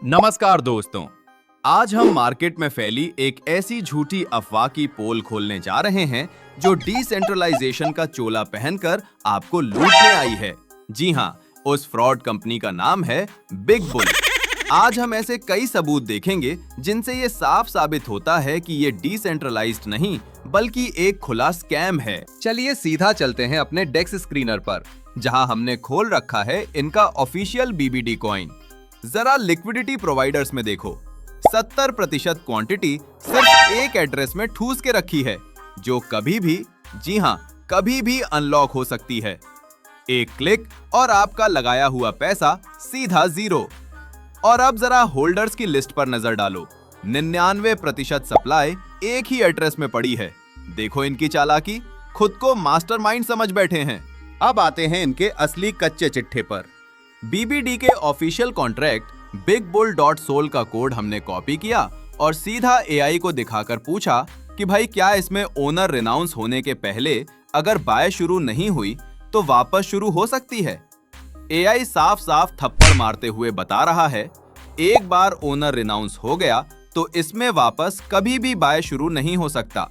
नमस्कार दोस्तों, आज हम मार्केट में फैली एक ऐसी झूठी अफवाह की पोल खोलने जा रहे हैं जो डिसेंट्रलाइजेशन का चोला पहनकर आपको लूटने आई है। जी हाँ, उस फ्रॉड कंपनी का नाम है बिग बुल। आज हम ऐसे कई सबूत देखेंगे जिनसे ये साफ साबित होता है कि ये डिसेंट्रलाइज्ड नहीं बल्कि एक खुला स्कैम है। चलिए सीधा चलते हैं अपने डेक्स स्क्रीनर पर, जहां हमने खोल रखा है इनका ऑफिशियल बीबीडी कॉइन। जरा लिक्विडिटी प्रोवाइडर्स में देखो, 70% क्वांटिटी सिर्फ एक एड्रेस में ठूस के रखी है, जो कभी भी, जी हाँ, कभी भी अनलॉक हो सकती है। एक क्लिक और आपका लगाया हुआ पैसा सीधा जीरो। और अब जरा होल्डर्स की लिस्ट पर नजर डालो, 99% सप्लाई एक ही एड्रेस में पड़ी है। देखो इनकी चालाकी, खुद को मास्टरमाइंड समझ बैठे हैं। अब आते हैं इनके असली कच्चे चिट्ठे पर। बीबीडी के ऑफिशियल कॉन्ट्रैक्ट bigbull.sol का कोड हमने कॉपी किया और सीधा एआई को दिखाकर पूछा कि भाई क्या इसमें ओनर रिनाउंस होने के पहले अगर बाय शुरू नहीं हुई तो वापस शुरू हो सकती है। एआई साफ साफ थप्पड़ मारते हुए बता रहा है, एक बार ओनर रिनाउंस हो गया तो इसमें वापस कभी भी बाय शुरू नहीं हो सकता।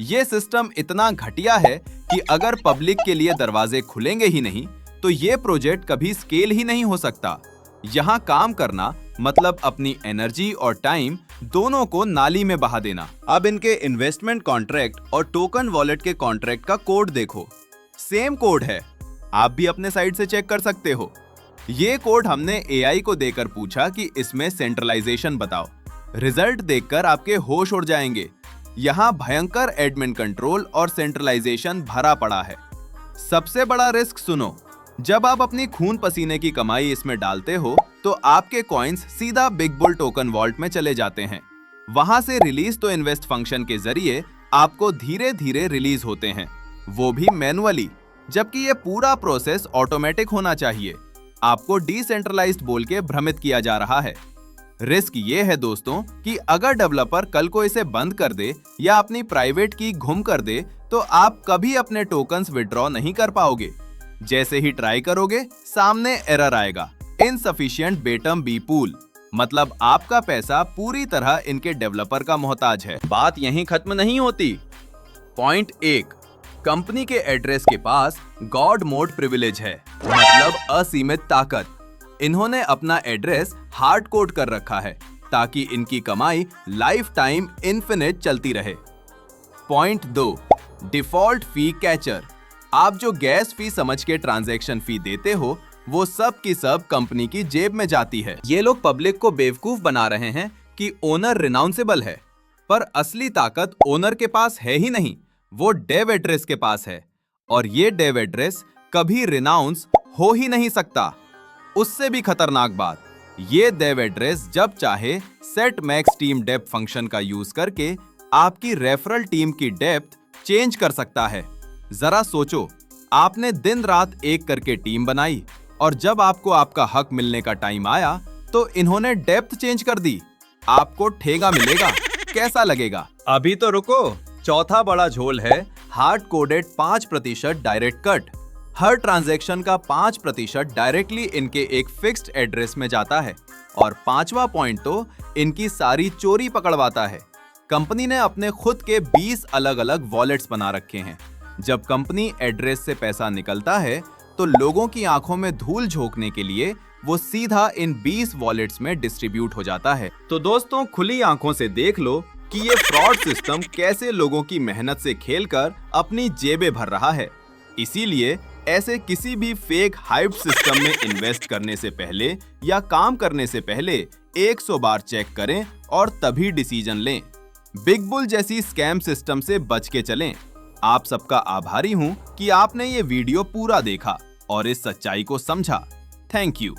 ये सिस्टम इतना घटिया है कि अगर पब्लिक के लिए दरवाजे खुलेंगे ही नहीं तो ये प्रोजेक्ट कभी स्केल ही नहीं हो सकता। यहाँ काम करना मतलब अपनी एनर्जी और टाइम दोनों को नाली में बहा देना। अब इनके इन्वेस्टमेंट कॉन्ट्रैक्ट और टोकन वॉलेट के कॉन्ट्रैक्ट का कोड देखो, सेम कोड है, आप भी अपने साइड से चेक कर सकते हो। ये कोड हमने एआई को देकर पूछा कि इसमें सेंट्रलाइजेशन बताओ। रिजल्ट देखकर आपके होश उड़ जाएंगे। यहाँ भयंकर एडमिन कंट्रोल और सेंट्रलाइजेशन भरा पड़ा है। सबसे बड़ा रिस्क सुनो, जब आप अपनी खून पसीने की कमाई इसमें डालते हो तो आपके कॉइन्स सीधा बिग बुल टोकन वॉल्ट में चले जाते हैं। वहां से रिलीज तो इन्वेस्ट फंक्शन के जरिए आपको धीरे धीरे रिलीज होते हैं, वो भी मैनुअली, जबकि ये पूरा प्रोसेस ऑटोमेटिक होना चाहिए। आपको डिसेंट्रलाइज्ड बोल के भ्रमित किया जा रहा है। रिस्क ये है दोस्तों कि अगर डेवलपर कल को इसे बंद कर दे या अपनी प्राइवेट की गुम कर दे तो आप कभी अपने टोकन्स विड्रॉ नहीं कर पाओगे। जैसे ही ट्राई करोगे सामने एरर आएगा, इनसफिशिएंट बेटम बी पूल, मतलब आपका पैसा पूरी तरह इनके डेवलपर का मोहताज है। बात यहीं खत्म नहीं होती। पॉइंट 1, कंपनी के एड्रेस के पास गॉड मोड प्रिविलेज है, मतलब असीमित ताकत। इन्होंने अपना एड्रेस हार्ड कोड कर रखा है ताकि इनकी कमाई लाइफ टाइम इन्फिनिट चलती रहे। पॉइंट 2, डिफॉल्ट फी कैचर। आप जो गैस फी समझ के ट्रांजैक्शन फी देते हो वो सब की सब कंपनी की जेब में जाती है। ये लोग पब्लिक को बेवकूफ बना रहे हैं कि ओनर रिनाउंसेबल है, पर असली ताकत ओनर के पास है ही नहीं, वो डेव एड्रेस के पास है। और ये डेव एड्रेस कभी रिनाउंस हो ही नहीं सकता। उससे भी खतरनाक बात, ये डेव एड्रेस जब चाहे set max team depth function का यूज करके आपकी रेफरल टीम की डेप्थ चेंज कर सकता है। जरा सोचो, आपने दिन रात एक करके टीम बनाई और जब आपको आपका हक मिलने का टाइम आया तो इन्होंने डेप्थ चेंज कर दी। आपको ठेगा मिलेगा, कैसा लगेगा? अभी तो रुको, चौथा बड़ा झोल है हार्ड कोडेड 5% डायरेक्ट कट। हर ट्रांजैक्शन का 5% डायरेक्टली इनके एक फिक्स्ड एड्रेस में जाता है। और 5वां पॉइंट तो इनकी सारी चोरी पकड़वाता है। कंपनी ने अपने खुद के 20 अलग अलग वॉलेट्स बना रखे हैं। जब कंपनी एड्रेस से पैसा निकलता है तो लोगों की आंखों में धूल झोंकने के लिए वो सीधा इन 20 वॉलेट्स में डिस्ट्रीब्यूट हो जाता है। तो दोस्तों, खुली आंखों से देख लो कि ये फ्रॉड सिस्टम कैसे लोगों की मेहनत से खेलकर अपनी जेबें भर रहा है। इसीलिए ऐसे किसी भी फेक हाइप सिस्टम में इन्वेस्ट करने से पहले या काम करने से पहले 100 बार चेक करें और तभी डिसीजन लें। बिग बुल जैसी स्कैम सिस्टम से बच के चलें। आप सबका आभारी हूं कि आपने ये वीडियो पूरा देखा और इस सच्चाई को समझा। Thank you.